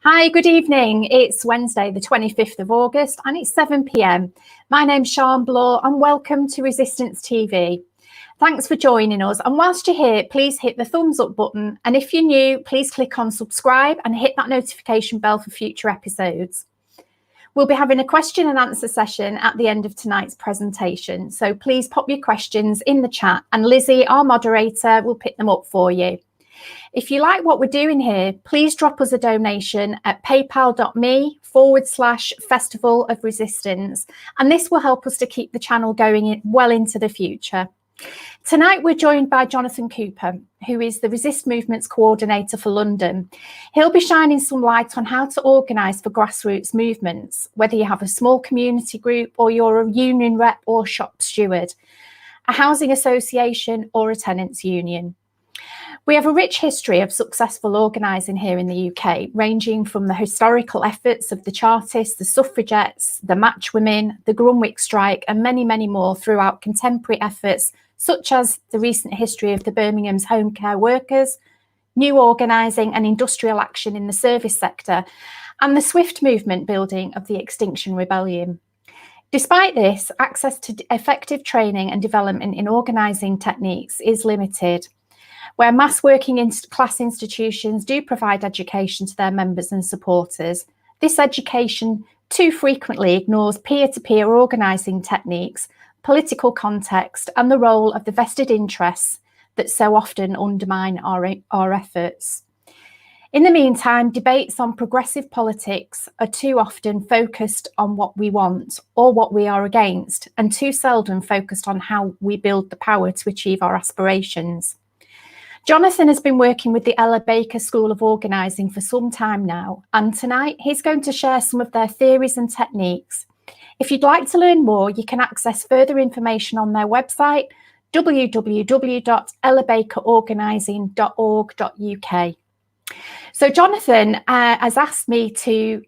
Hi, good evening. It's Wednesday, the 25th of August, and it's 7 p.m. My name's Sian Bloor, and welcome to Resistance TV. Thanks for joining us. And whilst you're here, please hit the thumbs up button. And if you're new, please click on subscribe and hit that notification bell for future episodes. We'll be having a question and answer session at the end of tonight's presentation. So please pop your questions in the chat, and Lizzie, our moderator, will pick them up for you. If you like what we're doing here, please drop us a donation at paypal.me/Festival of Resistance, and this will help us to keep the channel going well into the future. Tonight, we're joined by Jonathan Cooper, who is the Resist Movement's coordinator for London. He'll be shining some light on how to organise for grassroots movements, whether you have a small community group or you're a union rep or shop steward, a housing association or a tenants union. We have a rich history of successful organising here in the UK, ranging from the historical efforts of the Chartists, the suffragettes, the Match Women, the Grunwick strike, and many, many more throughout contemporary efforts, such as the recent history of the Birmingham's home care workers, new organising and industrial action in the service sector, and the swift movement building of the Extinction Rebellion. Despite this, access to effective training and development in organising techniques is limited. Where mass working class institutions do provide education to their members and supporters, this education too frequently ignores peer-to-peer organising techniques, political context, and the role of the vested interests that so often undermine our efforts. In the meantime, debates on progressive politics are too often focused on what we want or what we are against, and too seldom focused on how we build the power to achieve our aspirations. Jonathan has been working with the Ella Baker School of Organising for some time now, and tonight he's going to share some of their theories and techniques. If you'd like to learn more, you can access further information on their website, www.ellabakerorganising.org.uk. So Jonathan has asked me to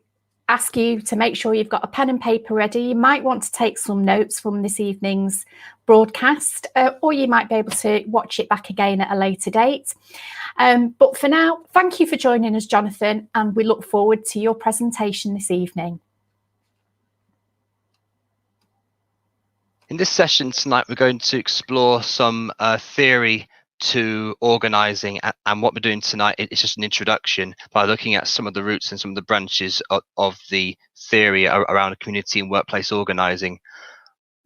ask you to make sure you've got a pen and paper ready. You might want to take some notes from this evening's broadcast, or you might be able to watch it back again at a later date. But for now, thank you for joining us, Jonathan, and we look forward to your presentation this evening. In this session tonight, we're going to explore some theory to organising, and what we're doing tonight is just an introduction by looking at some of the roots and some of the branches of the theory around community and workplace organising.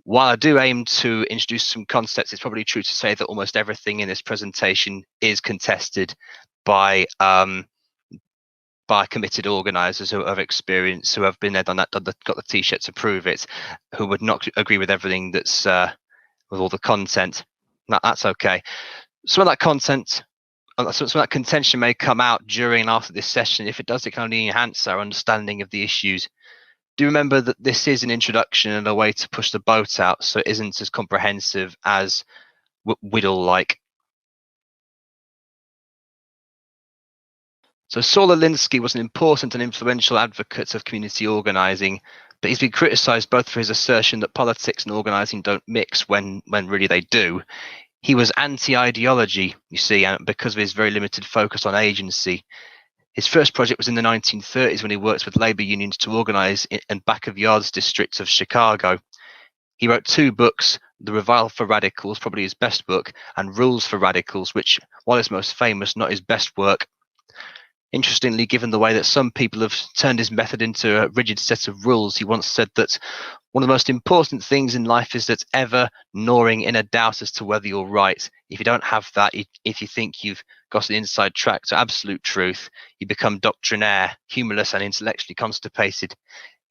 While I do aim to introduce some concepts, it's probably true to say that almost everything in this presentation is contested by committed organisers who have experience, who have been there, done that, got the t-shirt to prove it, who would not agree with everything that's with all the content. That's okay. Some of that content, some of that contention may come out during and after this session. If it does, it can only enhance our understanding of the issues. Do remember that this is an introduction and a way to push the boat out, so it isn't as comprehensive as we'd all like. So Saul Alinsky was an important and influential advocate of community organising, but he's been criticised both for his assertion that politics and organising don't mix when really they do. He was anti-ideology, you see, and because of his very limited focus on agency. His first project was in the 1930s when he worked with labour unions to organise in back-of-yards districts of Chicago. He wrote two books, The Revival for Radicals, probably his best book, and Rules for Radicals, which, while his most famous, not his best work. Interestingly, given the way that some people have turned his method into a rigid set of rules, he once said that one of the most important things in life is that ever gnawing inner doubt as to whether you're right. If you don't have that, if you think you've got an inside track to absolute truth, you become doctrinaire, humorless and intellectually constipated.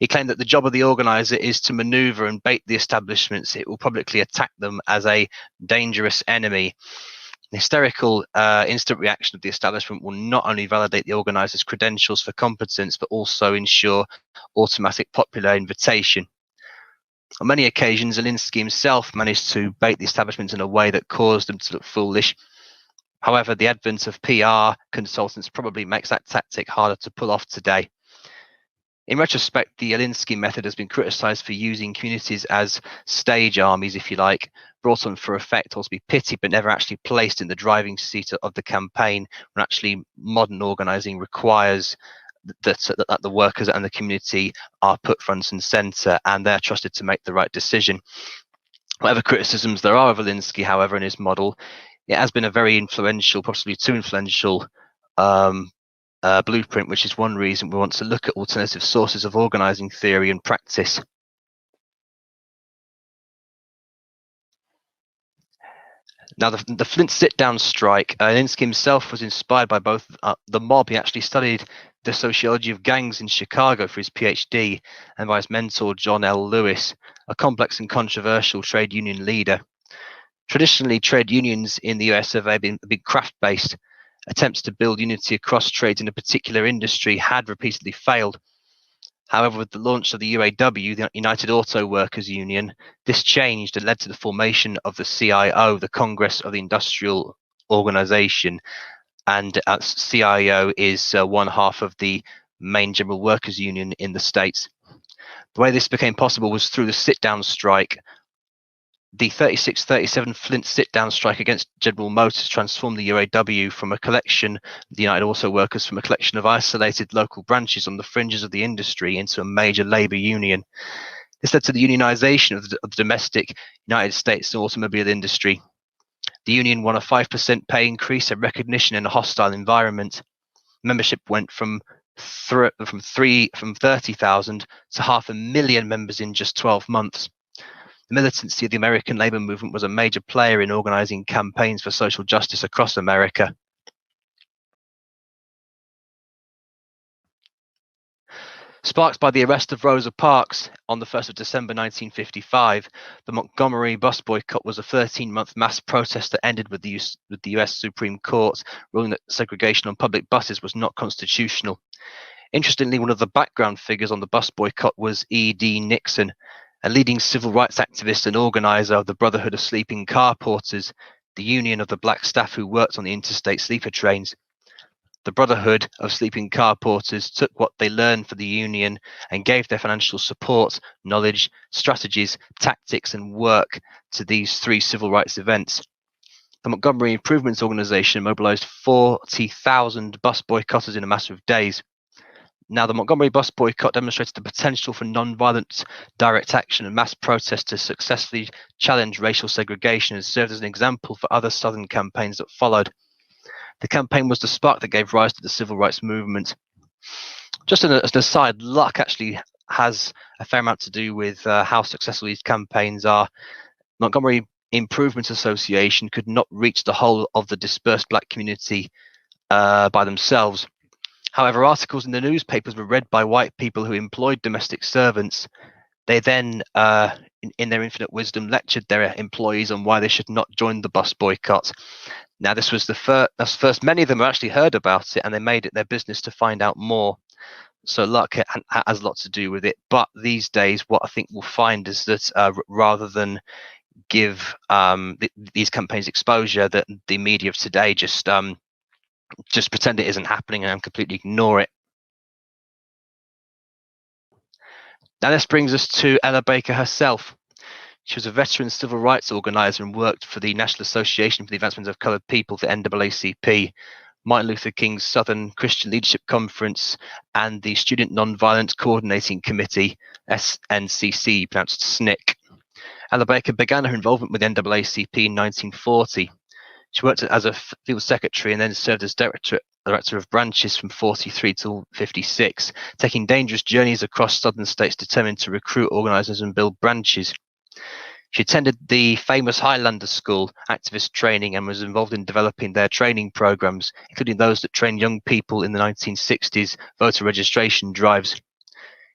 He claimed that the job of the organiser is to manoeuvre and bait the establishments. It will publicly attack them as a dangerous enemy. The hysterical instant reaction of the establishment will not only validate the organiser's credentials for competence, but also ensure automatic popular invitation. On many occasions, Alinsky himself managed to bait the establishment in a way that caused them to look foolish. However, the advent of PR consultants probably makes that tactic harder to pull off today. In retrospect, the Alinsky method has been criticised for using communities as stage armies, if you like, brought on for effect or to be pitied, but never actually placed in the driving seat of the campaign, when actually modern organising requires that the workers and the community are put front and centre, and they're trusted to make the right decision. Whatever criticisms there are of Alinsky, however, in his model, it has been a very influential, possibly too influential, blueprint, which is one reason we want to look at alternative sources of organising theory and practice. Now, the Flint sit-down strike, Alinsky himself was inspired by both the mob. He actually studied the sociology of gangs in Chicago for his PhD, and by his mentor, John L. Lewis, a complex and controversial trade union leader. Traditionally, trade unions in the US have been craft-based. Attempts to build unity across trades in a particular industry had repeatedly failed. However, with the launch of the UAW, the United Auto Workers Union, this changed and led to the formation of the CIO, the Congress of the Industrial Organization. And CIO is one half of the main general workers union in the States. The way this became possible was through the sit-down strike. The 36-37 Flint sit-down strike against General Motors transformed the UAW from a collection, the United Auto Workers, from a collection of isolated local branches on the fringes of the industry into a major labor union. This led to the unionization of the domestic United States automobile industry. The union won a 5% pay increase and recognition in a hostile environment. Membership went from 30,000 to 500,000 members in just 12 months. The militancy of the American labor movement was a major player in organizing campaigns for social justice across America. Sparked by the arrest of Rosa Parks on the 1st of December 1955, the Montgomery bus boycott was a 13-month mass protest that ended with the US Supreme Court ruling that segregation on public buses was not constitutional. Interestingly, one of the background figures on the bus boycott was E.D. Nixon, a leading civil rights activist and organizer of the Brotherhood of Sleeping Car Porters, the union of the black staff who worked on the interstate sleeper trains. The Brotherhood of Sleeping Car Porters took what they learned for the union and gave their financial support, knowledge, strategies, tactics, and work to these three civil rights events. The Montgomery Improvements Organization mobilized 40,000 bus boycotters in a matter of days. Now, the Montgomery bus boycott demonstrated the potential for non-violent direct action and mass protest to successfully challenge racial segregation and served as an example for other Southern campaigns that followed. The campaign was the spark that gave rise to the civil rights movement. Just as an aside, luck actually has a fair amount to do with how successful these campaigns are. Montgomery Improvement Association could not reach the whole of the dispersed black community by themselves. However, articles in the newspapers were read by white people who employed domestic servants. They then, in their infinite wisdom, lectured their employees on why they should not join the bus boycott. Now, this was the first many of them actually heard about it, and they made it their business to find out more. So luck has a lot to do with it. But these days, what I think we'll find is that rather than give these campaigns exposure, that the media of today just pretend it isn't happening and completely ignore it. Now this brings us to Ella Baker herself. She was a veteran civil rights organizer and worked for the National Association for the Advancement of Colored People, the NAACP, Martin Luther King's Southern Christian Leadership Conference, and the Student Nonviolent Coordinating Committee, SNCC, pronounced SNCC. Ella Baker began her involvement with the NAACP in 1940. She worked as a field secretary and then served as director of branches from 43 to 56, taking dangerous journeys across southern states determined to recruit organizers and build branches. She attended the famous Highlander School activist training and was involved in developing their training programs, including those that trained young people in the 1960s voter registration drives.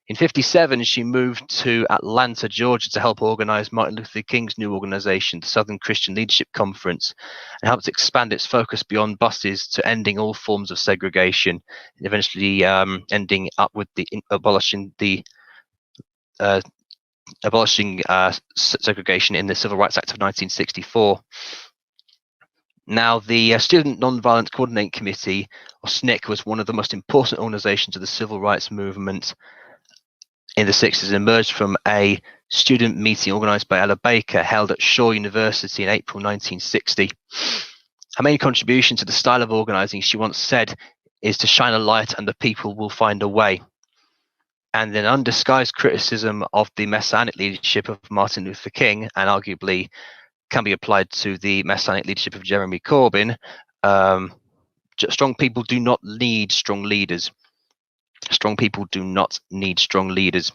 In 1957, she moved to Atlanta, Georgia, to help organize Martin Luther King's new organization, the Southern Christian Leadership Conference, and helped expand its focus beyond buses to ending all forms of segregation, eventually ending up with abolishing segregation in the Civil Rights Act of 1964. Now, the Student Nonviolent Coordinating Committee, or SNCC, was one of the most important organizations of the civil rights movement in the 60s. It emerged from a student meeting organized by Ella Baker held at Shaw University in April 1960. Her main contribution to the style of organizing, she once said, is to shine a light and the people will find a way. And an undisguised criticism of the messianic leadership of Martin Luther King, and arguably can be applied to the messianic leadership of Jeremy Corbyn. Strong people do not need strong leaders. Strong people do not need strong leaders.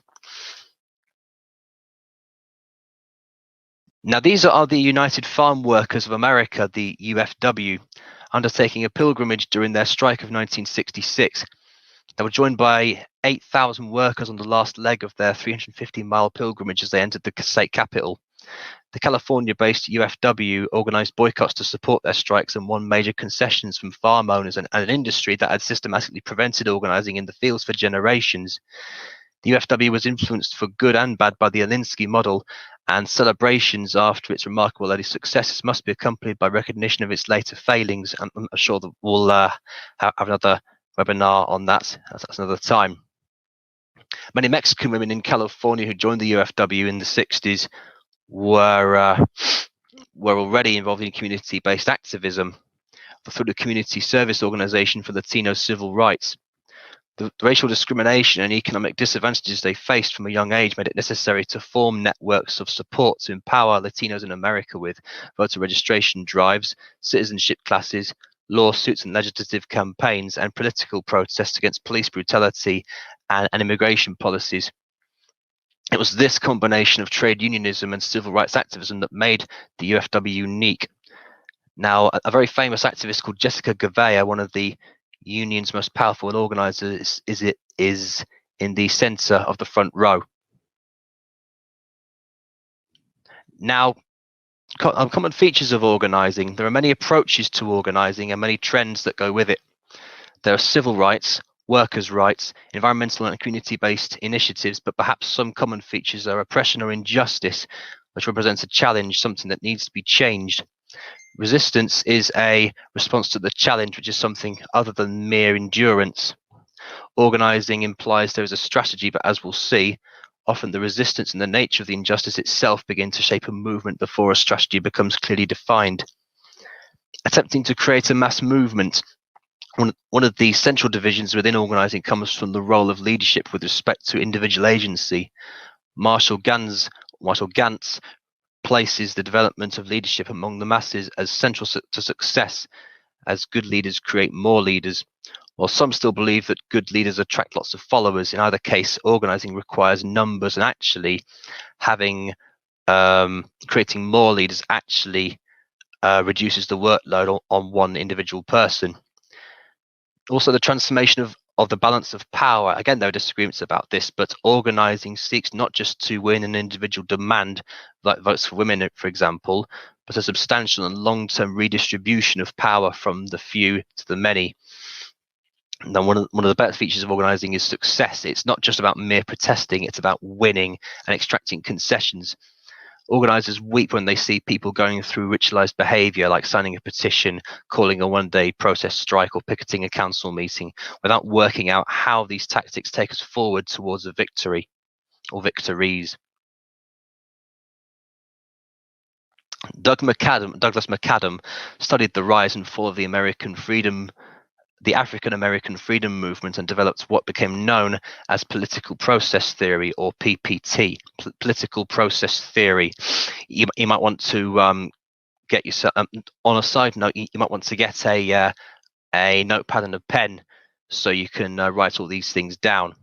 Now, these are the United Farm Workers of America, the UFW, undertaking a pilgrimage during their strike of 1966. They were joined by 8,000 workers on the last leg of their 350-mile pilgrimage as they entered the state capital. The California-based UFW organized boycotts to support their strikes and won major concessions from farm owners and an industry that had systematically prevented organizing in the fields for generations. The UFW was influenced for good and bad by the Alinsky model, and celebrations after its remarkable early successes must be accompanied by recognition of its later failings. And I'm sure that we'll have another webinar on that. That's another time. Many Mexican women in California who joined the UFW in the 60s were already involved in community-based activism through the community service organization for Latino civil rights. The racial discrimination and economic disadvantages they faced from a young age made it necessary to form networks of support to empower Latinos in America with voter registration drives, citizenship classes, lawsuits and legislative campaigns, and political protests against police brutality and immigration policies. It was this combination of trade unionism and civil rights activism that made the UFW unique. Now, a very famous activist called Jessica Gavea, one of the union's most powerful organizers, is in the center of the front row. Now, common features of organizing. There are many approaches to organizing and many trends that go with it. There are civil rights, workers' rights, environmental and community-based initiatives, but perhaps some common features are oppression or injustice, which represents a challenge, something that needs to be changed. Resistance is a response to the challenge, which is something other than mere endurance. Organizing implies there is a strategy, but as we'll see, often the resistance and the nature of the injustice itself begin to shape a movement before a strategy becomes clearly defined. Attempting to create a mass movement. One of the central divisions within organizing comes from the role of leadership with respect to individual agency. Marshall Gantz places the development of leadership among the masses as central to success, as good leaders create more leaders. While some still believe that good leaders attract lots of followers, in either case, organizing requires numbers, and actually creating more leaders actually reduces the workload on one individual person. Also, the transformation of the balance of power. Again, there are disagreements about this, but organizing seeks not just to win an individual demand, like votes for women, for example, but a substantial and long-term redistribution of power from the few to the many. Now, one of the better features of organizing is success. It's not just about mere protesting, it's about winning and extracting concessions. Organizers weep when they see people going through ritualized behavior like signing a petition, calling a one-day protest strike, or picketing a council meeting, without working out how these tactics take us forward towards a victory or victories. Douglas McAdam studied the rise and fall of the African American freedom movement, and developed what became known as political process theory, or PPT. Political process theory. You might want to get yourself on a side note. You might want to get a notepad and a pen so you can write all these things down.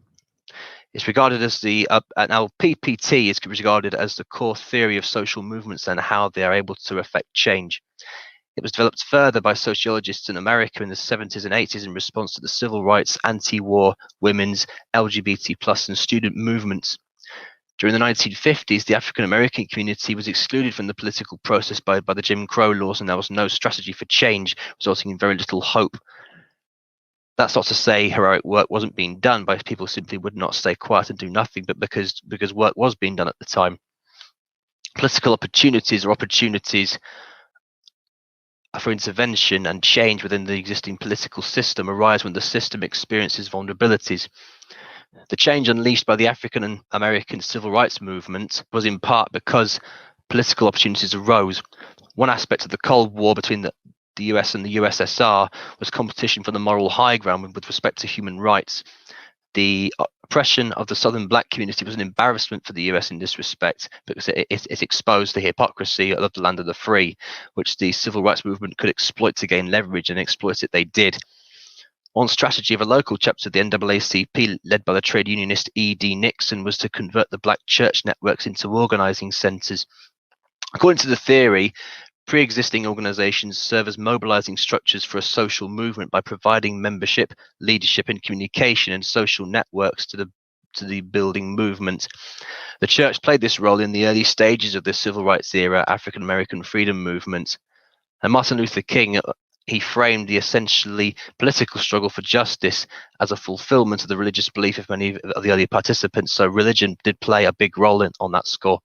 It's regarded as now PPT is regarded as the core theory of social movements and how they are able to affect change. It was developed further by sociologists in America in the 70s and 80s in response to the civil rights, anti-war, women's, LGBT+, and student movements. During the 1950s, the African American community was excluded from the political process by the Jim Crow laws, and there was no strategy for change, resulting in very little hope. That's not to say heroic work wasn't being done, but people simply would not stay quiet and do nothing, but because work was being done at the time. Political opportunities for intervention and change within the existing political system arise when the system experiences vulnerabilities. The change unleashed by the African American civil rights movement was in part because political opportunities arose. One aspect of the Cold War between the the US and the USSR was competition for the moral high ground with respect to human rights. The oppression of the southern black community was an embarrassment for the US in this respect, because it exposed the hypocrisy of the land of the free, which the civil rights movement could exploit to gain leverage, and exploit it they did. One strategy of a local chapter of the NAACP, led by the trade unionist E.D. Nixon, was to convert the black church networks into organizing centers. According to the theory, pre-existing organizations serve as mobilizing structures for a social movement by providing membership, leadership, and communication and social networks to the building movement. The church played this role in the early stages of the civil rights era African American freedom movement. And Martin Luther King, he framed the essentially political struggle for justice as a fulfillment of the religious belief of many of the early participants. So religion did play a big role on that score.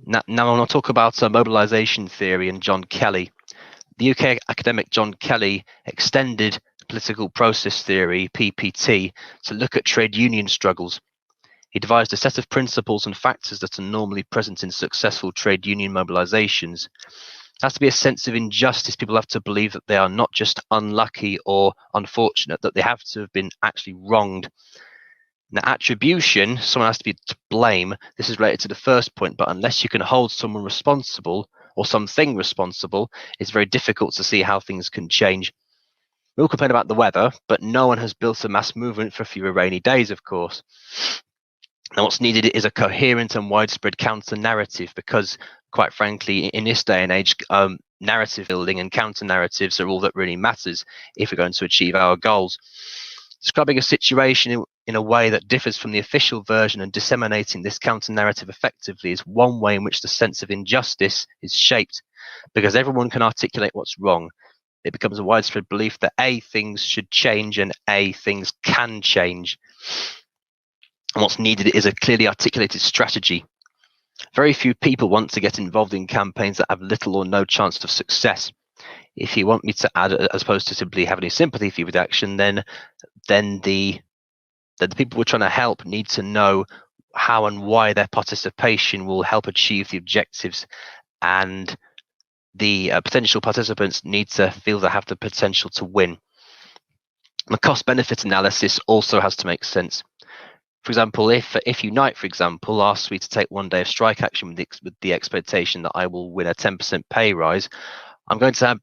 Now I want to talk about mobilization theory and John Kelly. The UK academic John Kelly extended political process theory, PPT, to look at trade union struggles. He devised a set of principles and factors that are normally present in successful trade union mobilizations. There has to be a sense of injustice. People have to believe that they are not just unlucky or unfortunate, that they have to have been actually wronged. Now, attribution, someone has to be to blame. This is related to the first point, but unless you can hold someone responsible or something responsible, it's very difficult to see how things can change. We all complain about the weather, but no one has built a mass movement for fewer rainy days, of course. Now, what's needed is a coherent and widespread counter-narrative, because, quite frankly, in this day and age, narrative building and counter-narratives are all that really matters if we're going to achieve our goals. Describing a situation in a way that differs from the official version and disseminating this counter-narrative effectively is one way in which the sense of injustice is shaped, because everyone can articulate what's wrong. It becomes a widespread belief that A, things should change, and A, things can change. And what's needed is a clearly articulated strategy. Very few people want to get involved in campaigns that have little or no chance of success. If you want me to add, as opposed to simply having any sympathy for you with action, then the people we're trying to help need to know how and why their participation will help achieve the objectives, and the potential participants need to feel they have the potential to win. The cost-benefit analysis also has to make sense. For example, if Unite, for example, asks me to take 1 day of strike action with the expectation that I will win a 10% pay rise, I'm going to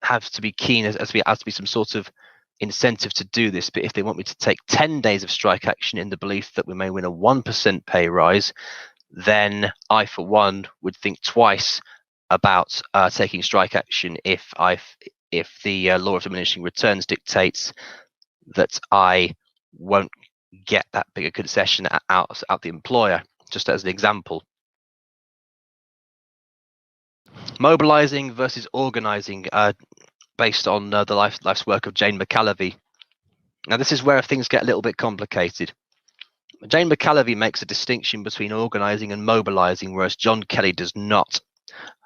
have to be keen as to be some sort of incentive to do this. But if they want me to take 10 days of strike action in the belief that we may win a 1% pay rise, then I, for one, would think twice about taking strike action if the law of diminishing returns dictates that I won't get that bigger concession out the employer, just as an example. Mobilizing versus organizing, based on the life's work of Jane McAlevey. Now, this is where things get a little bit complicated. Jane McAlevey makes a distinction between organizing and mobilizing, whereas John Kelly does not.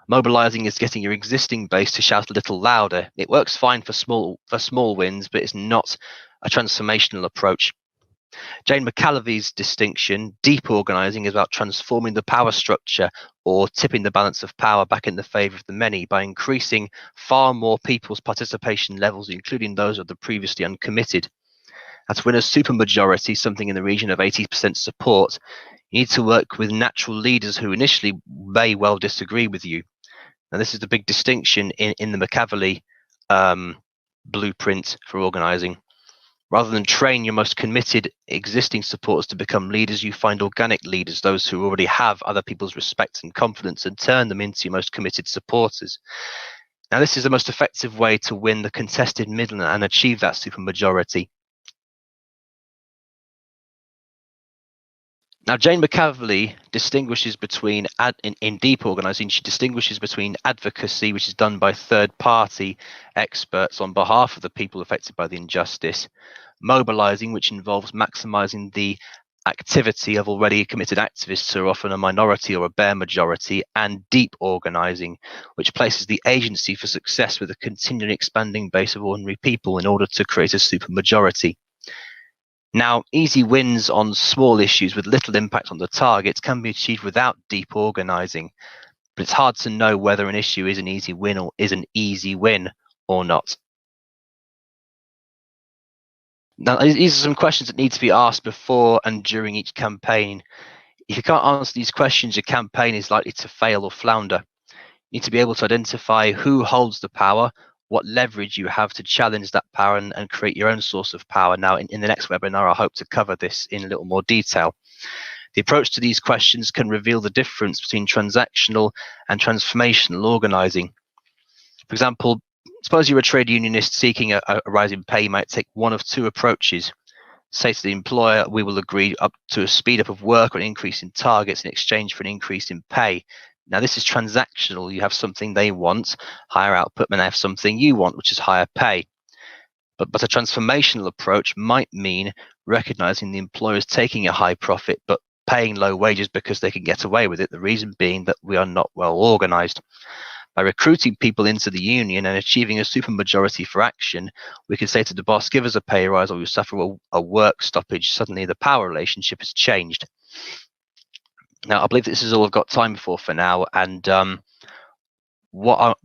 Mobilizing is getting your existing base to shout a little louder. It works fine for small wins, but it's not a transformational approach. Jane McAlevey's distinction, deep organizing, is about transforming the power structure, or tipping the balance of power back in the favor of the many by increasing far more people's participation levels, including those of the previously uncommitted. And to win a supermajority, something in the region of 80% support, you need to work with natural leaders who initially may well disagree with you. And this is the big distinction in the McAlevey blueprint for organizing. Rather than train your most committed existing supporters to become leaders, you find organic leaders, those who already have other people's respect and confidence, and turn them into your most committed supporters. Now, this is the most effective way to win the contested middle and achieve that supermajority. Now, Jane McAlevey distinguishes between, in deep organizing, she distinguishes between advocacy, which is done by third-party experts on behalf of the people affected by the injustice, mobilizing, which involves maximizing the activity of already committed activists who are often a minority or a bare majority, and deep organizing, which places the agency for success with a continually expanding base of ordinary people in order to create a supermajority. Now, easy wins on small issues with little impact on the targets can be achieved without deep organizing, but it's hard to know whether an issue is an easy win or not. Now, these are some questions that need to be asked before and during each campaign. If you can't answer these questions, your campaign is likely to fail or flounder. You need to be able to identify who holds the power, what leverage you have to challenge that power, and create your own source of power. Now, in the next webinar, I hope to cover this in a little more detail. The approach to these questions can reveal the difference between transactional and transformational organising. For example, suppose you're a trade unionist seeking a rise in pay. You might take one of two approaches. Say to the employer, we will agree up to a speed up of work or an increase in targets in exchange for an increase in pay. Now, this is transactional. You have something they want, higher output, and they have something you want, which is higher pay. But a transformational approach might mean recognizing the employer is taking a high profit, but paying low wages because they can get away with it. The reason being that we are not well organized. By recruiting people into the union and achieving a supermajority for action, we could say to the boss, give us a pay rise or we suffer a work stoppage. Suddenly the power relationship has changed. Now, I believe this is all I've got time for now. And what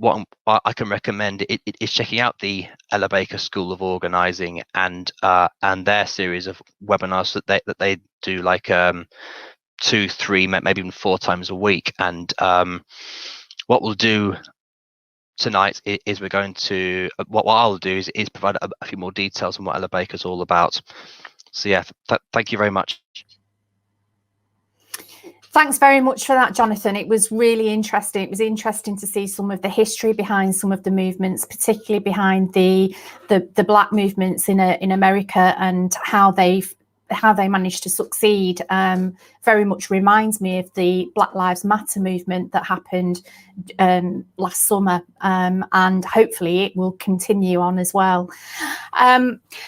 I can recommend is checking out the Ella Baker School of Organising and their series of webinars that they do, like 2, 3, maybe even 4 times a week. And what we'll do tonight is we're going to what I'll do is provide a few more details on what Ella Baker's all about. So yeah, thank you very much. Thanks very much for that, Jonathan. It was really interesting. It was interesting to see some of the history behind some of the movements, particularly behind the Black movements in America, and how they managed to succeed. Very much reminds me of the Black Lives Matter movement that happened last summer, and hopefully it will continue on as well.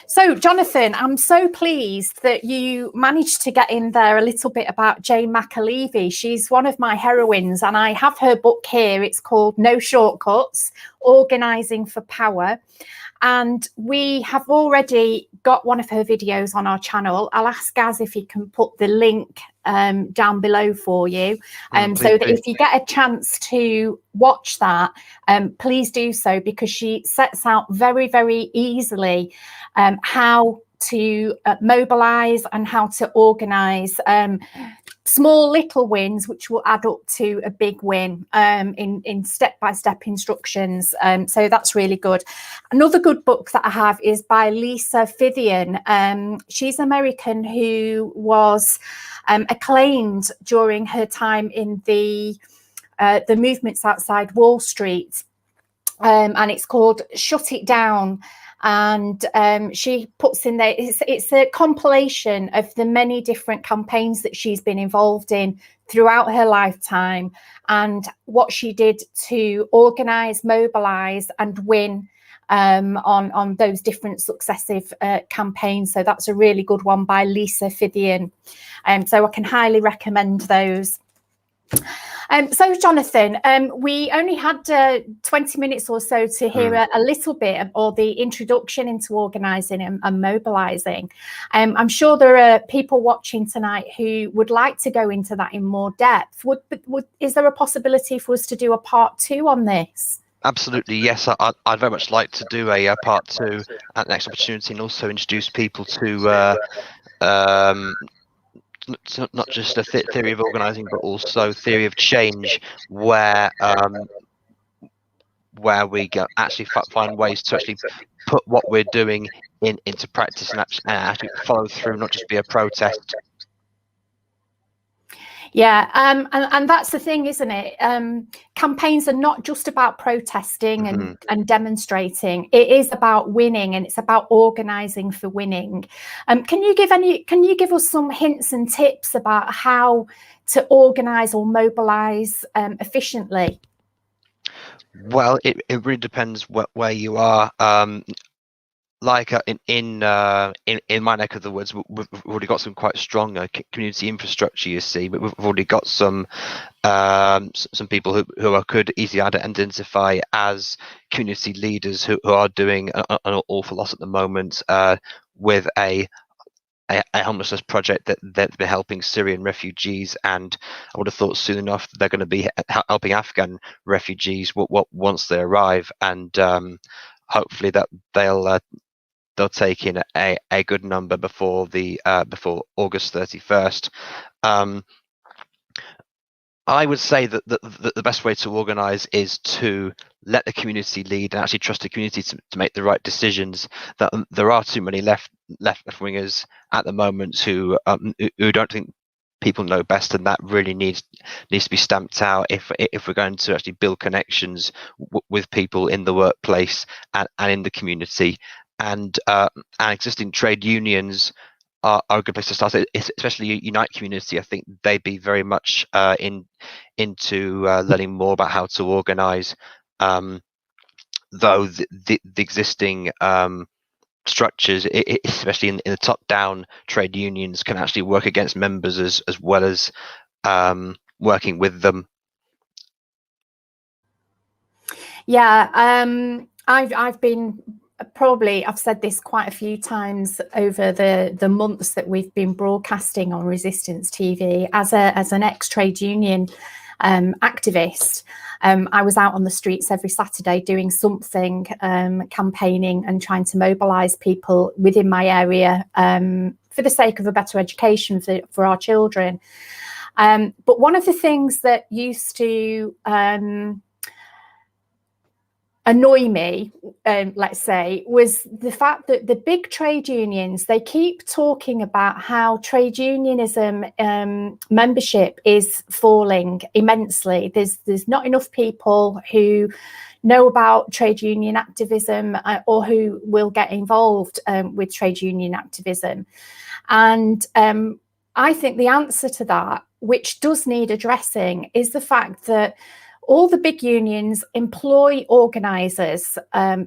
So Jonathan, I'm so pleased that you managed to get in there a little bit about Jane McAlevey. She's one of my heroines, and I have her book here. It's called No Shortcuts: Organising for Power. And we have already got one of her videos on our channel. I'll ask Gaz if he can put the link down below for you, so that if you get a chance to watch that, please do so, because she sets out very, very easily how to mobilise and how to organise small little wins, which will add up to a big win in step-by-step instructions. So that's really good. Another good book that I have is by Lisa Fithian. She's American, who was acclaimed during her time in the movements outside Wall Street, and it's called Shut It Down. And she puts in there, it's a compilation of the many different campaigns that she's been involved in throughout her lifetime, and what she did to organise, mobilise and win on those different successive campaigns. So that's a really good one by Lisa Fithian. So I can highly recommend those. So Jonathan, we only had 20 minutes or so to hear a little bit or the introduction into organising and mobilising. I'm sure there are people watching tonight who would like to go into that in more depth. Is there a possibility for us to do a part 2 on this? Absolutely, yes. I'd very much like to do a part 2 at the next opportunity, and also introduce people to not just a theory of organising, but also theory of change, where we actually find ways to actually put what we're doing into practice and actually follow through, not just be a protest. Yeah, and that's the thing, isn't it? Campaigns are not just about protesting and demonstrating. It is about winning, and it's about organising for winning. Can you give us some hints and tips about how to organise or mobilise efficiently? Well, it really depends where you are. Like in my neck of the woods, we've already got some quite strong community infrastructure, you see, but we've already got some people who I could easily identify as community leaders who are doing an awful lot at the moment with a a homelessness project that they're helping Syrian refugees, and I would have thought soon enough they're going to be helping Afghan refugees once they arrive, and hopefully that they'll take in a good number before August 31st. I would say that the best way to organise is to let the community lead and actually trust the community to make the right decisions. That there are too many left wingers at the moment who don't think people know best, and that really needs to be stamped out if we're going to actually build connections with people in the workplace and in the community. And existing trade unions are a good place to start, especially Unite Community. I think they'd be very much into learning more about how to organise, though the existing structures, especially in the top-down trade unions, can actually work against members as well as working with them. Yeah, I've been I've said this quite a few times over the months that we've been broadcasting on Resistance TV. As an ex-trade union activist, I was out on the streets every Saturday doing something, campaigning and trying to mobilise people within my area for the sake of a better education for our children. But one of the things that used to annoy me, let's say, was the fact that the big trade unions, they keep talking about how trade unionism membership is falling immensely. There's not enough people who know about trade union activism or who will get involved with trade union activism. And I think the answer to that, which does need addressing, is the fact that all the big unions employ organisers,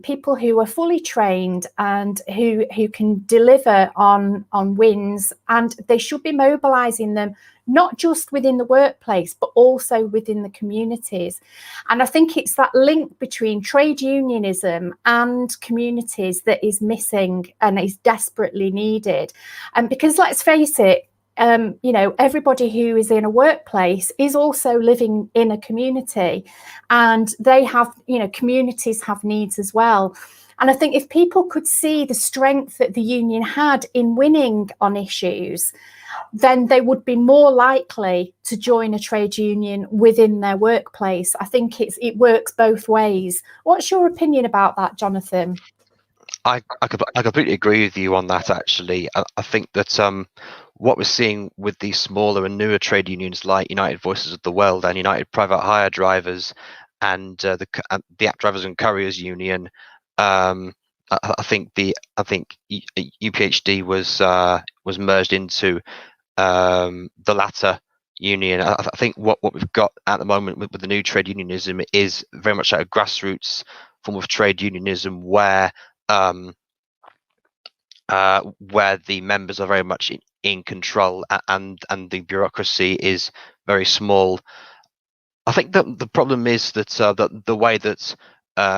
people who are fully trained and who can deliver on wins, and they should be mobilising them not just within the workplace but also within the communities. And I think it's that link between trade unionism and communities that is missing and is desperately needed. And because let's face it, everybody who is in a workplace is also living in a community, and they have, communities have needs as well. And I think if people could see the strength that the union had in winning on issues, then they would be more likely to join a trade union within their workplace. I think it works both ways. What's your opinion about that, Jonathan? I completely agree with you on that, actually. I think that what we're seeing with these smaller and newer trade unions like United Voices of the World and United Private Hire Drivers and the App Drivers and Couriers Union, I think UPHD was merged into the latter union. I think what we've got at the moment with the new trade unionism is very much like a grassroots form of trade unionism where the members are very much in control and the bureaucracy is very small. I think that the problem is that the way that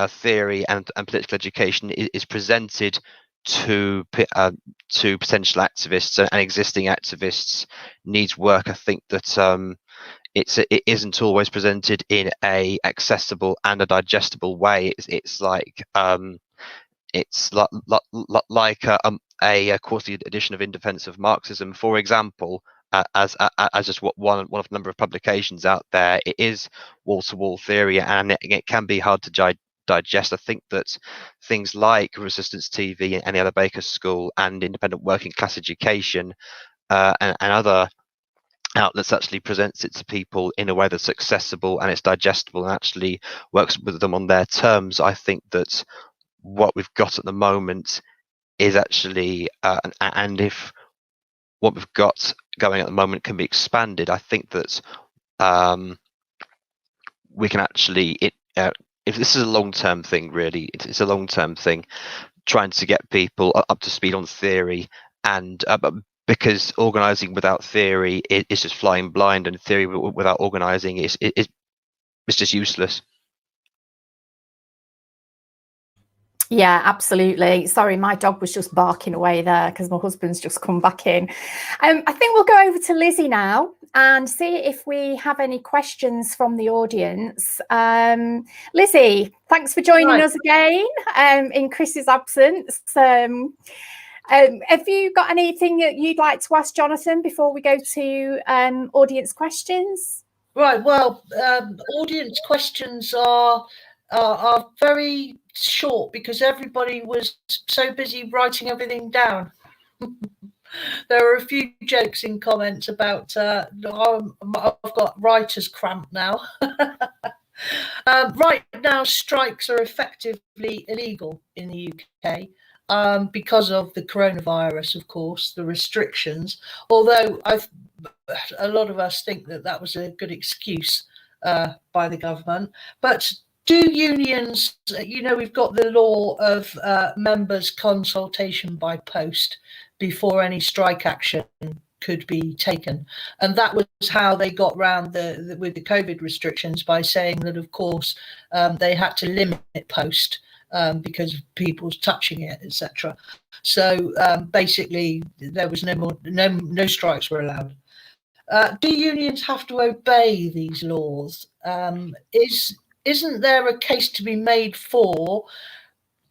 theory and political education is presented to potential activists and existing activists needs work. I think that it isn't always presented in a accessible and a digestible way. It's like a quarterly edition of In Defense of Marxism, for example, as just one of the number of publications out there. It is wall-to-wall theory, and it can be hard to digest. I think that things like Resistance TV and the Ella Baker School and Independent Working Class Education and other outlets actually presents it to people in a way that's accessible and it's digestible and actually works with them on their terms. I think that what we've got at the moment is actually and if what we've got going at the moment can be expanded, I think that we can actually if this is a long-term thing, really, it's a long-term thing, trying to get people up to speed on theory, and because organising without theory is just flying blind, and theory without organising is just useless. Yeah, absolutely. Sorry, my dog was just barking away there because my husband's just come back in. I think we'll go over to Lizzie now and see if we have any questions from the audience. Lizzie, thanks for joining us again in Chris's absence. Have you got anything that you'd like to ask Jonathan before we go to audience questions? Right. Well, audience questions are very short because everybody was so busy writing everything down. There are a few jokes in comments about I've got writer's cramp now. Right now, strikes are effectively illegal in the UK because of the coronavirus, of course, the restrictions. Although a lot of us think that that was a good excuse by the government. But do unions, we've got the law of members' consultation by post before any strike action could be taken, and that was how they got round with the COVID restrictions, by saying that, of course, they had to limit post because of people's touching it, etc. So basically, there was no strikes were allowed. Do unions have to obey these laws? Isn't there a case to be made for?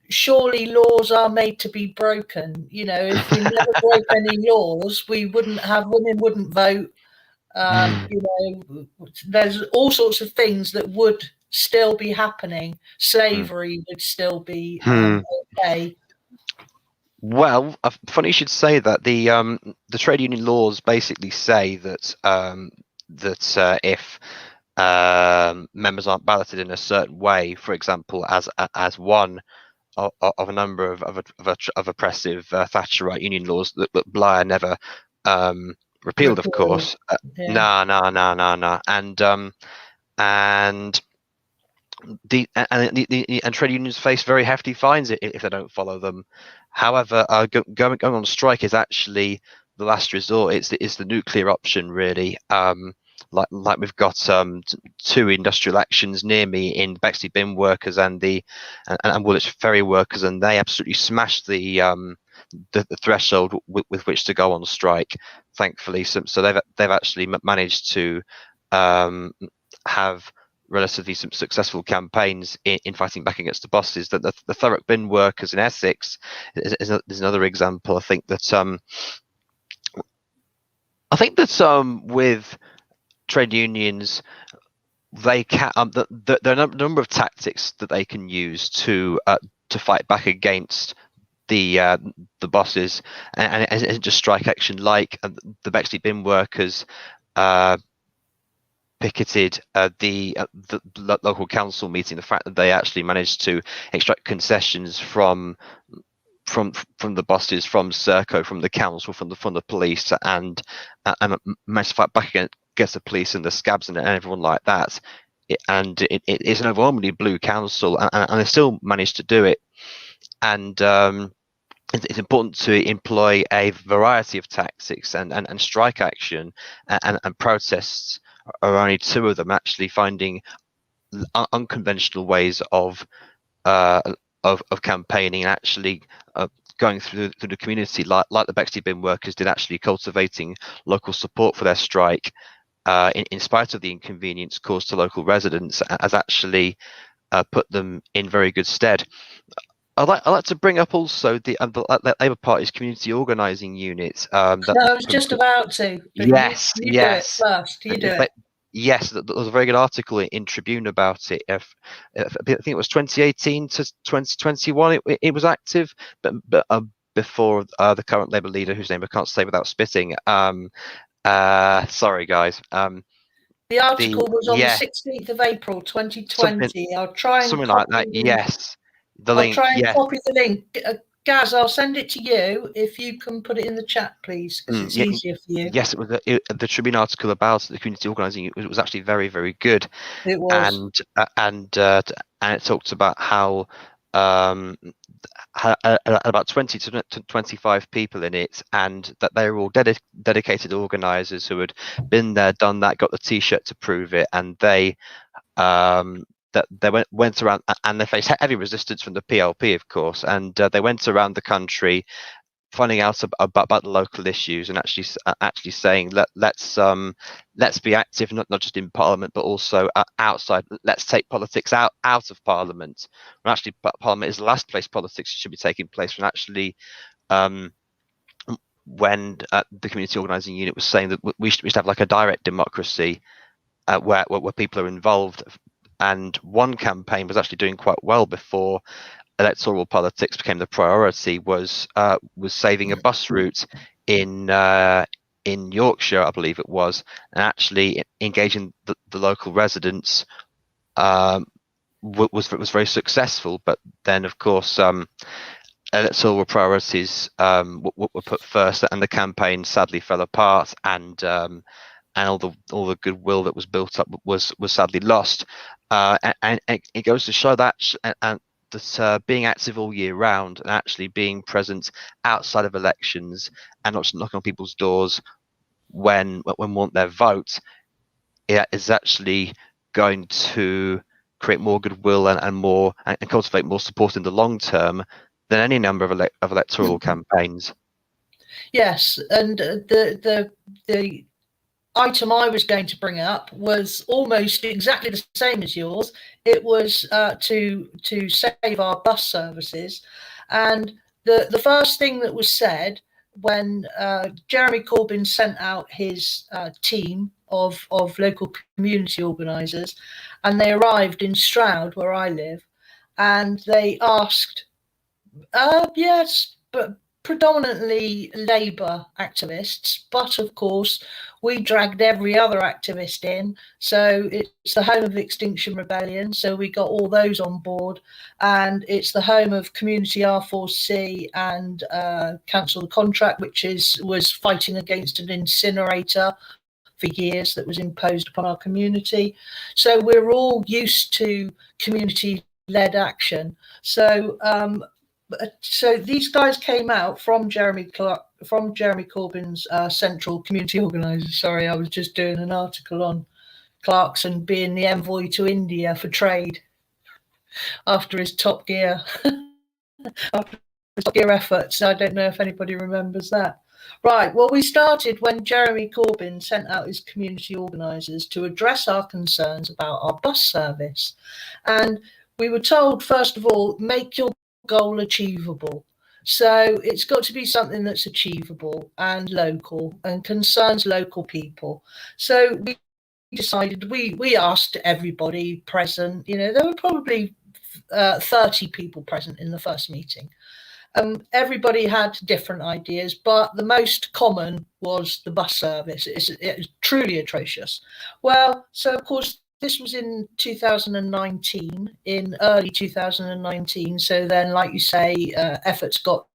Surely laws are made to be broken. If we never broke any laws, women wouldn't vote. There's all sorts of things that would still be happening. Slavery would still be okay. Well, funny you should say that. The trade union laws basically say that if members aren't balloted in a certain way, for example, as one of a number of oppressive Thatcherite union laws that Blair never repealed, of course. No, and trade unions face very hefty fines if they don't follow them. However, going on strike is actually the last resort. It's the nuclear option, really. Like we've got two industrial actions near me in Bexley bin workers and Woolwich ferry workers, and they absolutely smashed the threshold with which to go on strike. Thankfully, so they've actually managed to have relatively some successful campaigns in fighting back against the bosses. That the Thurrock bin workers in Essex is another example. I think that with trade unions, they can there are a number of tactics that they can use to fight back against the bosses, and it isn't just strike action. Like the Bexley bin workers picketed the local council meeting. The fact that they actually managed to extract concessions from the bosses, from Serco, from the council, from the police, and managed to fight back against the police and the scabs and everyone like that. It's an overwhelmingly blue council, and they still managed to do it. And it's important to employ a variety of tactics, and strike action and protests are only two of them. Actually finding unconventional ways of campaigning, and actually going through the community, like the Bexley bin workers did, actually cultivating local support for their strike in spite of the inconvenience caused to local residents, has actually put them in very good stead. I'd like to bring up also the Labour Party's community organising unit. I was just about to. Yes, you yes. Do it first. You do it. Yes, there was a very good article in Tribune about it. I think it was 2018 to 2021. It was active, but before the current Labour leader, whose name I can't say without spitting. Sorry, guys. The article was on the 16th of April, 2020. I'll try and something like that. Yes. The link. I'll try and copy the link. Gaz, I'll send it to you if you can put it in the chat, please, because it's easier for you. Yes, it was the Tribune article about the community organising. It was actually very, very good. It was, and it talked about how about 20 to 25 people in it, and that they were all dedicated organisers who had been there, done that, got the T-shirt to prove it, and they that they went around, and they faced heavy resistance from the PLP, of course, and they went around the country finding out about the local issues and actually saying let's be active, not just in Parliament but also outside. Let's take politics out of Parliament. When actually Parliament is the last place politics should be taking place. When actually when the community organising unit was saying that we should have like a direct democracy where people are involved. And one campaign was actually doing quite well before electoral politics became the priority, was saving a bus route in Yorkshire, I believe it was, and actually engaging the local residents was very successful. But then, of course, electoral priorities were put first, and the campaign sadly fell apart, and all the goodwill that was built up was sadly lost. And it goes to show that that being active all year round and actually being present outside of elections and not just knocking on people's doors when want their vote, is actually going to create more goodwill and cultivate more support in the long term than any number of electoral campaigns. Yes, and the item I was going to bring up was almost exactly the same as yours. It was to save our bus services, and the first thing that was said when Jeremy Corbyn sent out his team of local community organisers, and they arrived in Stroud, where I live, and they asked, yes, but predominantly Labour activists, but of course we dragged every other activist in. So it's the home of Extinction Rebellion, so we got all those on board, and it's the home of Community R4C and Cancel the Contract, which was fighting against an incinerator for years that was imposed upon our community. So we're all used to community-led action. So these guys came out from Jeremy Corbyn's Central Community Organisers. Sorry, I was just doing an article on Clarkson being the envoy to India for trade after his Top Gear efforts. I don't know if anybody remembers that. Right, well, we started when Jeremy Corbyn sent out his community organisers to address our concerns about our bus service. And we were told, first of all, make your goal achievable. So it's got to be something that's achievable and local and concerns local people. So we decided, we asked everybody present, there were probably 30 people present in the first meeting. Everybody had different ideas, but the most common was the bus service. It's truly atrocious. Well, so of course, this was in 2019, in early 2019. So then, like you say, efforts got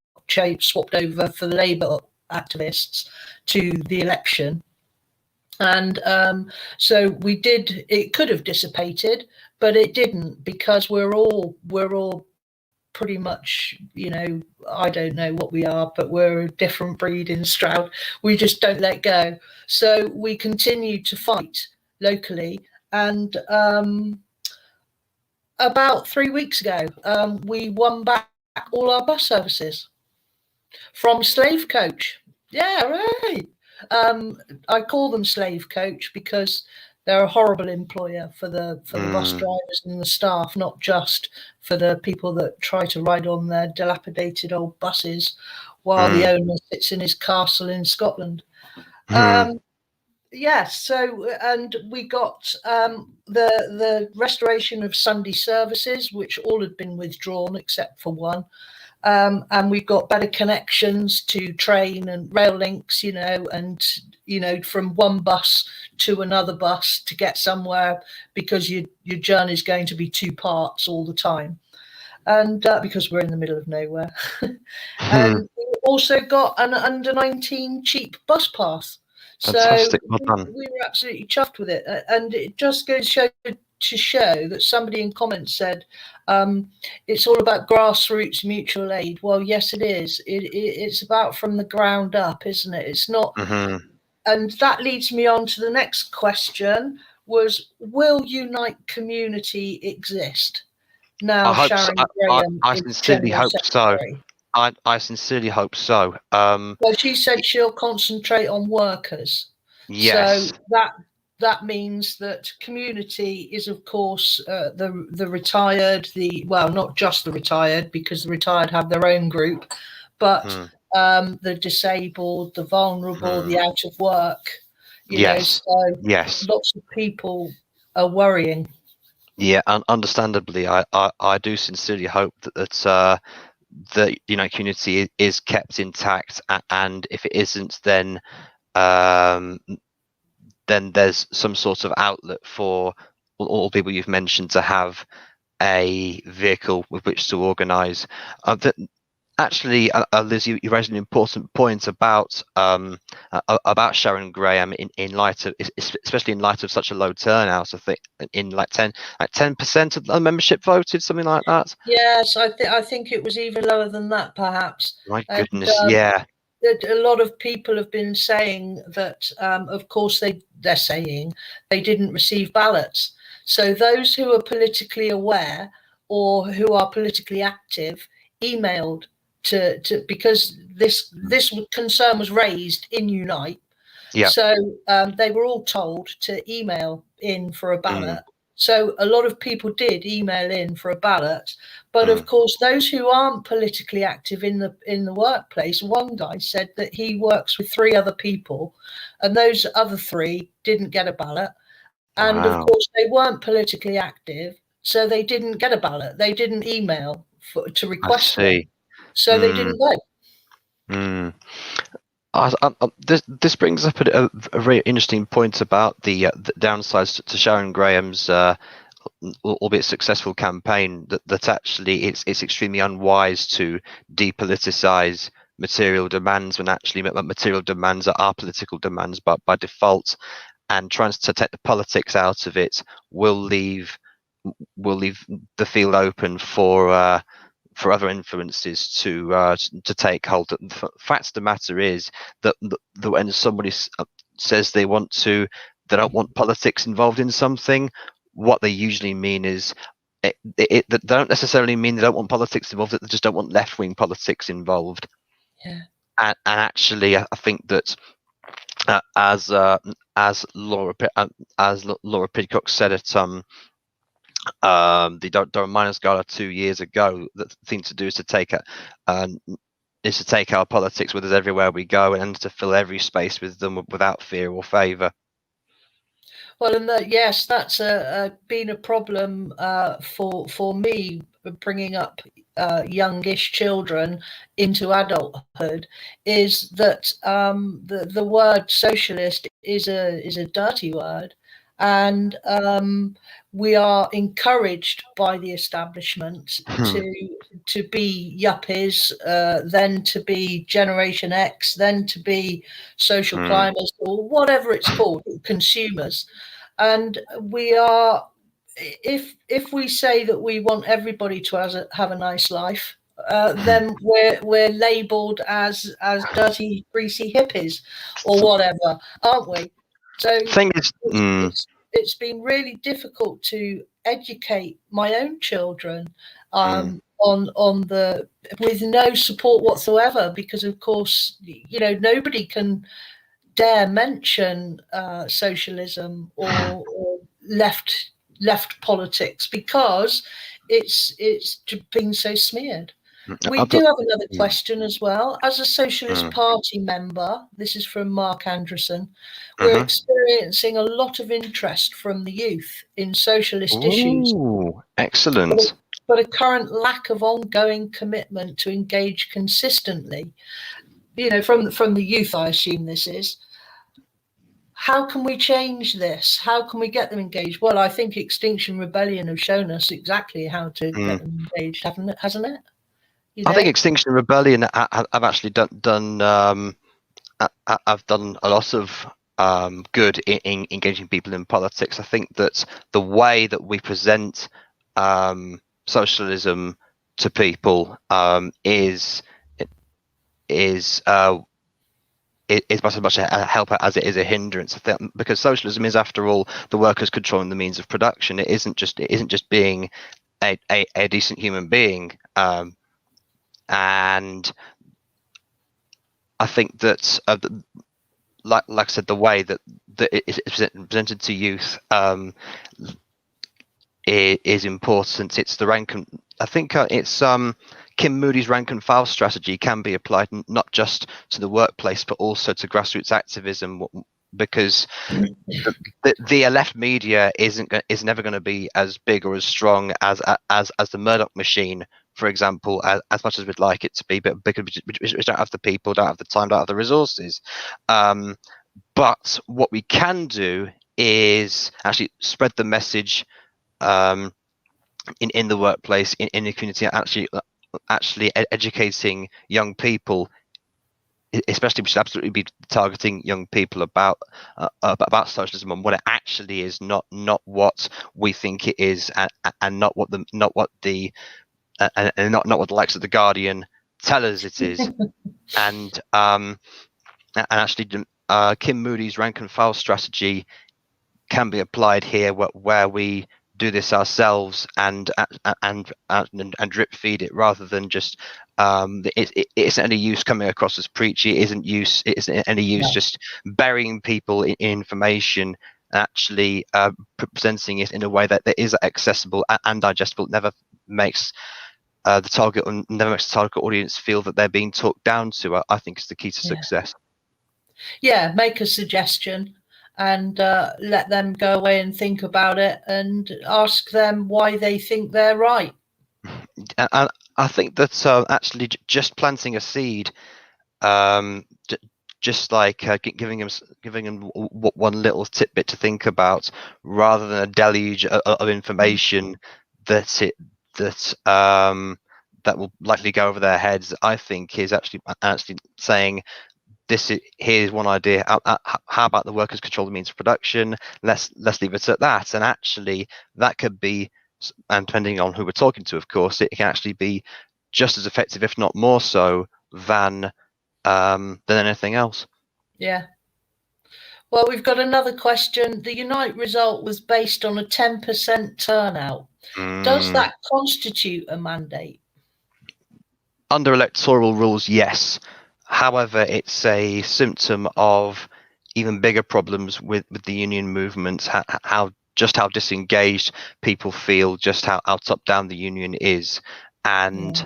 swapped over for the Labour activists to the election. And so we did, it could have dissipated, but it didn't, because we're all pretty much, I don't know what we are, but we're a different breed in Stroud. We just don't let go. So we continue to fight locally. And about 3 weeks ago, we won back all our bus services from Slave Coach. Yeah, right. I call them Slave Coach because they're a horrible employer for the bus drivers and the staff, not just for the people that try to ride on their dilapidated old buses while the owner sits in his castle in Scotland. Yes, so, and we got the restoration of Sunday services, which all had been withdrawn except for one. And we've got better connections to train and rail links, and, from one bus to another bus to get somewhere, because your journey is going to be 2 parts all the time. And because we're in the middle of nowhere. And we also got an under 19 cheap bus pass. Fantastic. So Well done. we were absolutely chuffed with it. And it just goes to show that somebody in comments said, it's all about grassroots mutual aid. Well, yes, it is. It's about from the ground up, isn't it? It's not. And that leads me on to the next question, was, will Unite Community exist? Now I hope so. Sharon Graham I is sincerely General hope so. Secretary. I sincerely hope so. Well, she said she'll concentrate on workers. Yes. So that means that community is, of course, the retired, well, not just the retired, because the retired have their own group, but the disabled, the vulnerable, the out of work. Yes. So Yes. lots of people are worrying. Yeah, and understandably, I do sincerely hope that the community is kept intact, and if it isn't, um, then there's some sort of outlet for all people you've mentioned to have a vehicle with which to organise. Actually, Liz, you raised an important point about Sharon Graham in light of, especially in light of such a low turnout. I think in like 10% of the membership voted, something like that. Yes, I think it was even lower than that, perhaps. My And, goodness, yeah. a lot of people have been saying that, of course, they're saying they didn't receive ballots. So those who are politically aware or who are politically active emailed to because this concern was raised in Unite. Yeah. So they were all told to email in for a ballot. Mm. So a lot of people did email in for a ballot, but of course, those who aren't politically active in the workplace, one guy said that he works with 3 other people, and those other 3 didn't get a ballot, and of Wow. course, they weren't politically active, so they didn't get a ballot. They didn't email to I request one, see. so they didn't vote. Mm. This brings up a very interesting point about the downsides to Sharon Graham's albeit successful campaign, that actually it's extremely unwise to depoliticize material demands when actually material demands are political demands by default, and trying to take the politics out of it will leave the field open for other influences to take hold. The fact of the matter is that when somebody says they don't want politics involved in something, what they usually mean is they don't necessarily mean they don't want politics involved. They just don't want left-wing politics involved. Yeah. And actually, I think that as Laura Pidcock said at the Durham Miners Gala 2 years ago, the thing to do is to take our politics with us everywhere we go, and to fill every space with them without fear or favour. Well, and yes, that's been a problem for me, bringing up youngish children into adulthood, is that the word socialist is a dirty word, and we are encouraged by the establishment to be yuppies, then to be Generation X, then to be social climbers, or whatever it's called, consumers. And we are, if we say that we want everybody to have a nice life, then we're labelled as dirty, greasy hippies or whatever, aren't we? So thing is, it's been really difficult to educate my own children on the, with no support whatsoever, because of course, nobody can dare mention socialism or left politics, because it's been so smeared. We do have another question as well. As a Socialist Party member, this is from Mark Anderson, we're experiencing a lot of interest from the youth in socialist issues. Excellent. But a current lack of ongoing commitment to engage consistently. From the youth, I assume this is. How can we change this? How can we get them engaged? Well, I think Extinction Rebellion have shown us exactly how to get them engaged, hasn't it? I think Extinction Rebellion have actually done I've done a lot of good in engaging people in politics. I think that the way that we present socialism to people is is as much a help as it is a hindrance, because socialism is, after all, the workers controlling the means of production. It isn't just being a decent human being, and I think that like I said, the way that it is presented to youth is important. It's the rank and I think it's Kim Moody's rank and file strategy can be applied not just to the workplace but also to grassroots activism, because the left media is never going to be as big or as strong as the Murdoch machine, for example, as much as we'd like it to be, but because we don't have the people, don't have the time, don't have the resources. But what we can do is actually spread the message in the workplace, in the community, actually educating young people. Especially, we should absolutely be targeting young people about socialism and what it actually is, not what we think it is, and not what the likes of the Guardian tell us it is. And actually, Kim Moody's rank and file strategy can be applied here, where we do this ourselves and drip feed it, rather than just it isn't any use coming across as preachy. It isn't any use just burying people in information. Actually presenting it in a way that is accessible and digestible. Never makes the target audience feel that they're being talked down to. I think is the key to success. Yeah, make a suggestion and let them go away and think about it and ask them why they think they're right. And I think that actually just planting a seed, just like giving them one little tidbit to think about, rather than a deluge of information that will likely go over their heads, I think is actually saying, here's one idea. How about the workers control the means of production? Let's leave it at that. And actually, that could be, and depending on who we're talking to, of course, it can actually be just as effective, if not more so, than anything else. Yeah. Well, we've got another question. The Unite result was based on a 10% turnout. Does that constitute a mandate? Under electoral rules, yes. However, it's a symptom of even bigger problems with the union movement, how disengaged people feel, just how top down the union is, and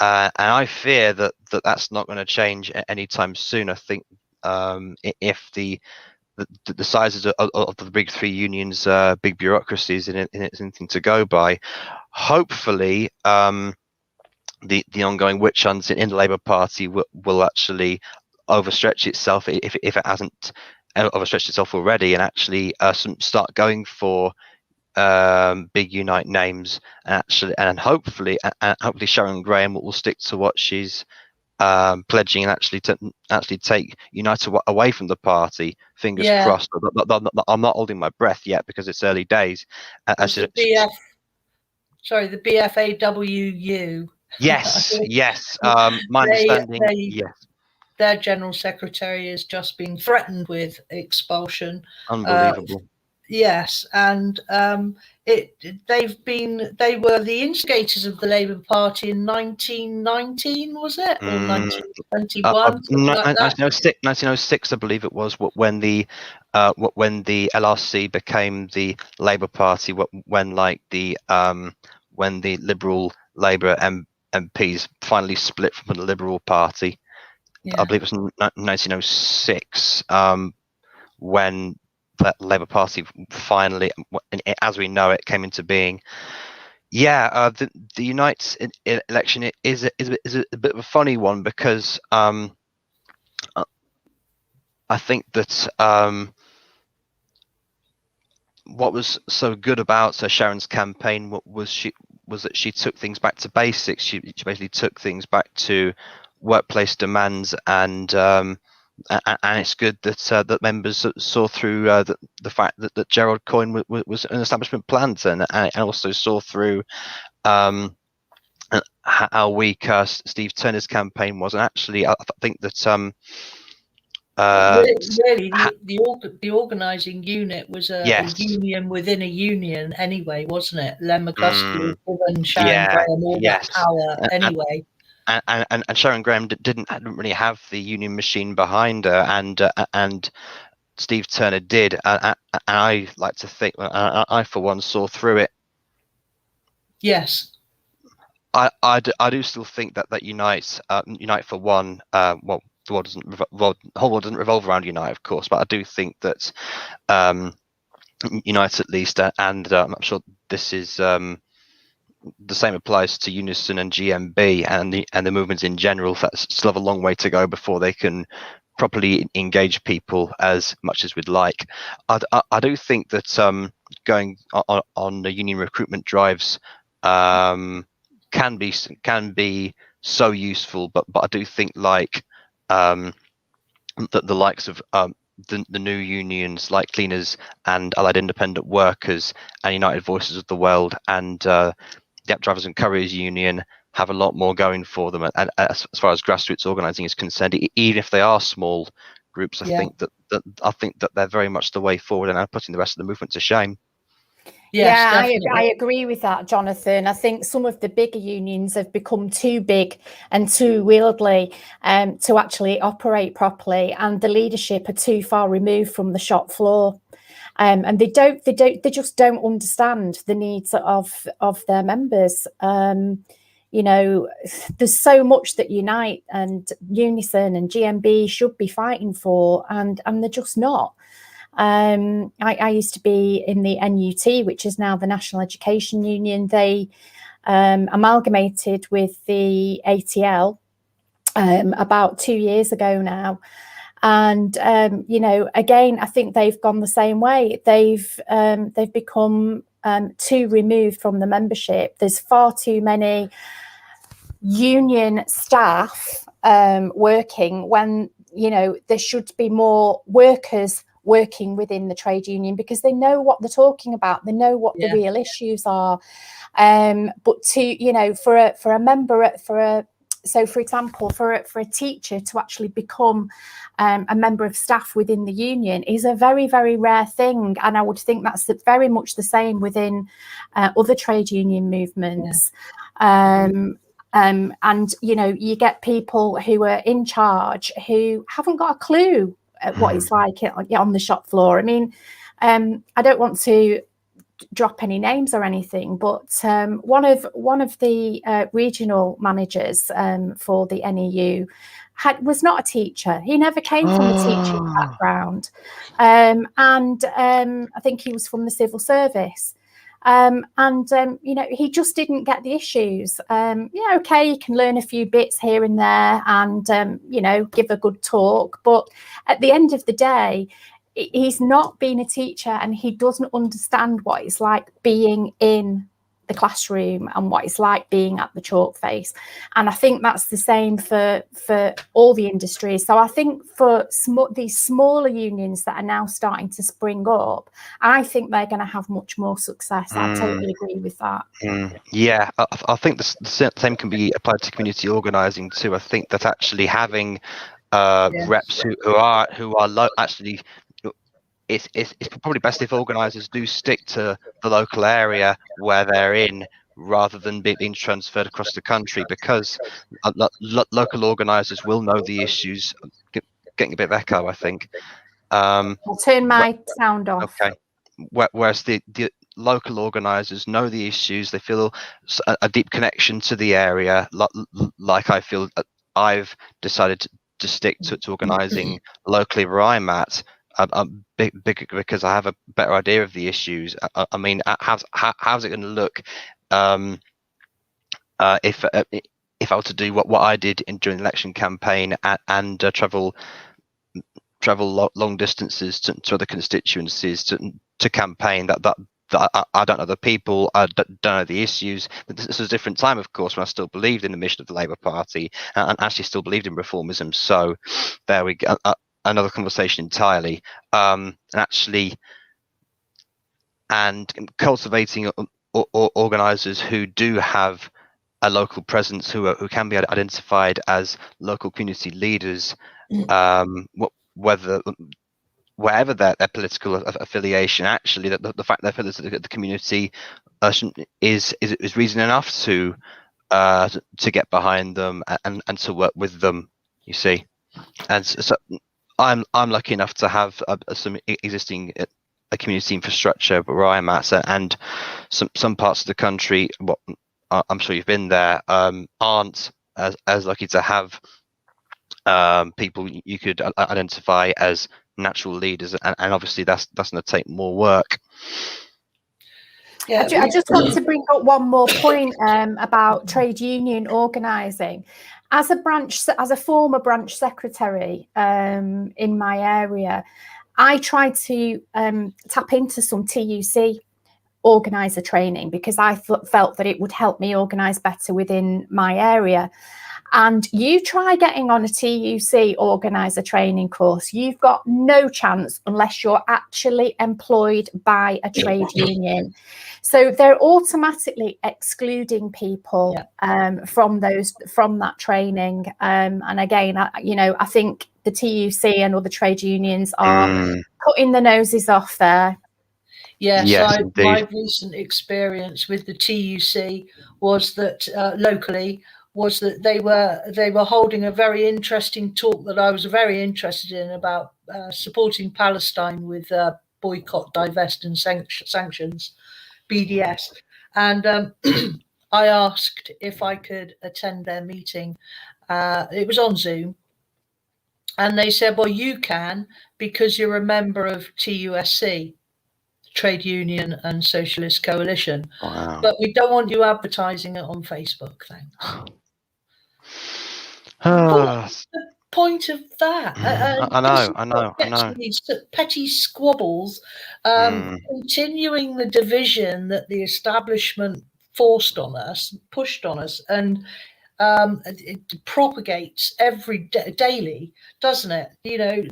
I fear that that's not going to change anytime soon. I think if the sizes of the big three unions, big bureaucracies, and it's anything to go by, hopefully the ongoing witch hunts in the Labour Party will actually overstretch itself, if it hasn't overstretched itself already, and actually start going for big Unite names, and hopefully Sharon Graham will stick to what she's pledging, and actually take Unite away from the party. Fingers crossed. I'm not holding my breath yet because it's early days. The BFAWU. Yes. My understanding. Yes. Their general secretary has just been threatened with expulsion. Unbelievable. Yes, and they were the instigators of the Labour Party in 1919, was it, or 1921? 1906, I believe it was, when the LRC became the Labour Party, when the Liberal Labour MPs finally split from the Liberal Party. I believe it was 1906 when the Labour Party finally, as we know it, came into being. The Unite election is a bit of a funny one, because I think that what was so good about Sharon's campaign was that she took things back to basics. She basically took things back to workplace demands, and it's good that members saw through the fact that Gerald Coyne was an establishment plant, and also saw through how weak Steve Turner's campaign was. And actually, I think that Really, the organising unit was a Yes. union within a union anyway, wasn't it? Len McCluskey, and Sharon Yeah. Graham, all Yes. that power anyway. And Sharon Graham didn't really have the union machine behind her, and Steve Turner did, and I like to think I for one saw through it. Yes. I do still think that Unite for one, well, the whole world doesn't revolve around Unite, of course, but I do think that Unite at least, and I'm sure this is the same applies to Unison and GMB and the movements in general. That still have a long way to go before they can properly engage people as much as we'd like. I do think that going on the union recruitment drives can be so useful, but I do think like that the likes of the new unions like Cleaners and Allied Independent Workers and United Voices of the World and the App Drivers and Couriers Union have a lot more going for them. And as far as grassroots organising is concerned, even if they are small groups, I think that they're very much the way forward and are putting the rest of the movement to shame. Yes, I agree with that, Jonathan. I think some of the bigger unions have become too big and too wieldy to actually operate properly, and the leadership are too far removed from the shop floor, and they just don't understand the needs of their members. You know, there's so much that Unite and Unison and GMB should be fighting for, and they're just not. I used to be in the NUT, which is now the National Education Union. They amalgamated with the ATL about 2 years ago now. And, you know, again, I think they've gone the same way. They've become too removed from the membership. There's far too many union staff working when, you know, there should be more workers working within the trade union, because they know what they're talking about, they know what the real issues are. But to, you know, for a member, so for example, for a teacher to actually become a member of staff within the union is a very, very rare thing, and I would think that's very much the same within other trade union movements. And you know, you get people who are in charge who haven't got a clue at what it's like on the shop floor. I mean, I don't want to drop any names or anything, but one of the regional managers for the NEU was not a teacher. He never came from a teaching background, and I think he was from the civil service. You know, he just didn't get the issues. Yeah, okay, you can learn a few bits here and there and, you know, give a good talk. But at the end of the day, he's not been a teacher, and he doesn't understand what it's like being in the classroom and what it's like being at the chalk face. And I think that's the same for all the industries. So I think for these smaller unions that are now starting to spring up, I think they're going to have much more success. I totally agree with that. Yeah, I think the same can be applied to community organising too. I think that actually having reps who are actually, it's probably best if organisers do stick to the local area where they're in, rather than being transferred across the country, because local organisers will know the issues. Getting a bit of echo, I think. I'll turn my sound off. Okay. Whereas the local organisers know the issues, they feel a deep connection to the area, like I feel I've decided to stick to organising locally where I'm at. Because I have a better idea of the issues. I mean, how's it going to look if I were to do what I did during the election campaign and travel long distances to other constituencies to campaign? That I don't know the people, I don't know the issues. This was a different time, of course, when I still believed in the mission of the Labour Party and actually still believed in reformism. So there we go. Another conversation entirely. And cultivating organisers who do have a local presence, who can be identified as local community leaders. wherever their political affiliation, actually, that the fact they're the community is reason enough to get behind them and to work with them. You see, and so I'm lucky enough to have some existing community infrastructure where I'm at, and some parts of the country, I'm sure you've been there, aren't as lucky to have people you could identify as natural leaders, and obviously that's going to take more work. Yeah, I just want to bring up one more point about trade union organising. As a former branch secretary in my area, I tried to tap into some TUC organiser training because I felt that it would help me organise better within my area. And you try getting on a TUC organiser training course, you've got no chance unless you're actually employed by a trade union. So they're automatically excluding people from that training. And again, I think the TUC and other trade unions are cutting the noses off there. Yes, my recent experience with the TUC was that locally was that they were holding a very interesting talk that I was very interested in about supporting Palestine with boycott, divest and sanctions, BDS. And I asked if I could attend their meeting. It was on Zoom. And they said, well, you can because you're a member of TUSC, Trade Union and Socialist Coalition. Wow. But we don't want you advertising it on Facebook, thanks. What's the point of that? I know. These petty squabbles, continuing the division that the establishment pushed on us, and it propagates daily, doesn't it?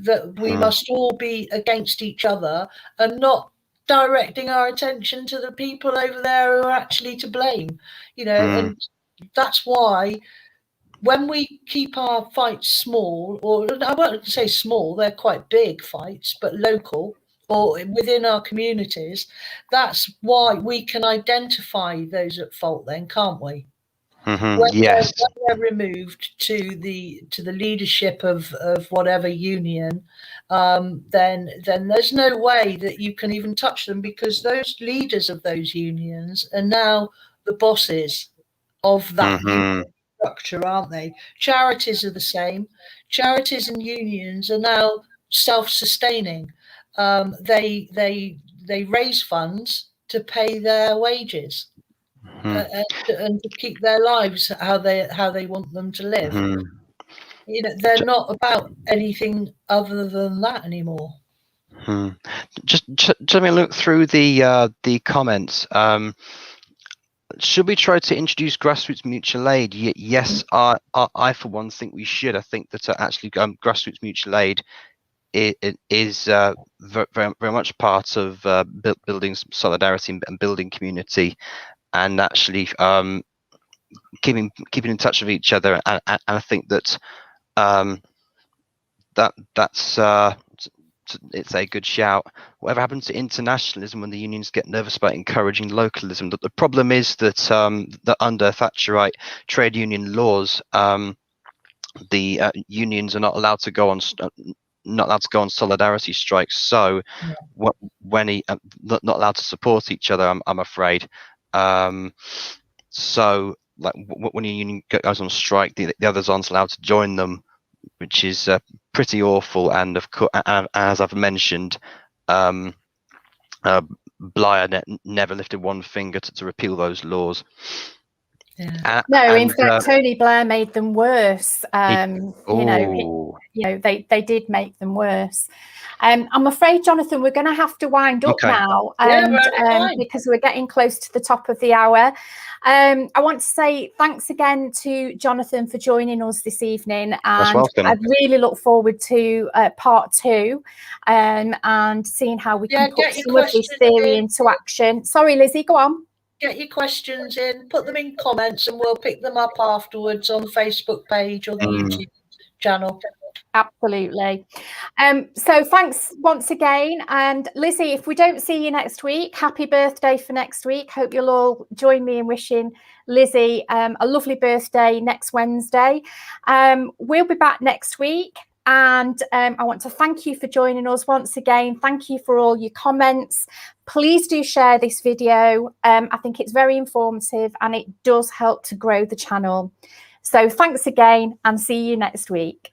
That we must all be against each other and not directing our attention to the people over there who are actually to blame. And that's why when we keep our fights small, or I won't say small, they're quite big fights, but local or within our communities, that's why we can identify those at fault then, can't we? When they're removed to the leadership of whatever union, then there's no way that you can even touch them, because those leaders of those unions are now the bosses of that union structure, aren't they? Charities are the same. Charities and unions are now self-sustaining. They raise funds to pay their wages. And to keep their lives how they want them to live. They're not about anything other than that anymore. Just let me look through the comments. Should we try to introduce grassroots mutual aid? Yes, I for one think we should. I think that actually grassroots mutual aid is very, very much part of building solidarity and building community, and actually keeping in touch with each other. And I think that that's it's a good shout. Whatever happened to internationalism when the unions get nervous about encouraging localism? The problem is that that under Thatcherite trade union laws, the unions are not allowed to go on solidarity strikes. So when not allowed to support each other, I'm afraid. So like when a union goes on strike, the others aren't allowed to join them, which is pretty awful. And of course, as I've mentioned, Blair never lifted one finger to repeal those laws. In fact, Tony Blair made them worse. They did make them worse. I'm afraid, Jonathan, we're going to have to wind up now, because we're getting close to the top of the hour. I want to say thanks again to Jonathan for joining us this evening, and I really look forward to part 2 and seeing how we can put some of this theory into action. Sorry, Lizzie, go on. Get your questions in, put them in comments, and we'll pick them up afterwards on the Facebook page or the YouTube channel. Absolutely. So thanks once again. And Lizzie, if we don't see you next week, happy birthday for next week. Hope you'll all join me in wishing Lizzie a lovely birthday next Wednesday. We'll be back next week. And I want to thank you for joining us once again. Thank you for all your comments. Please do share this video. I think it's very informative and it does help to grow the channel. So thanks again and see you next week.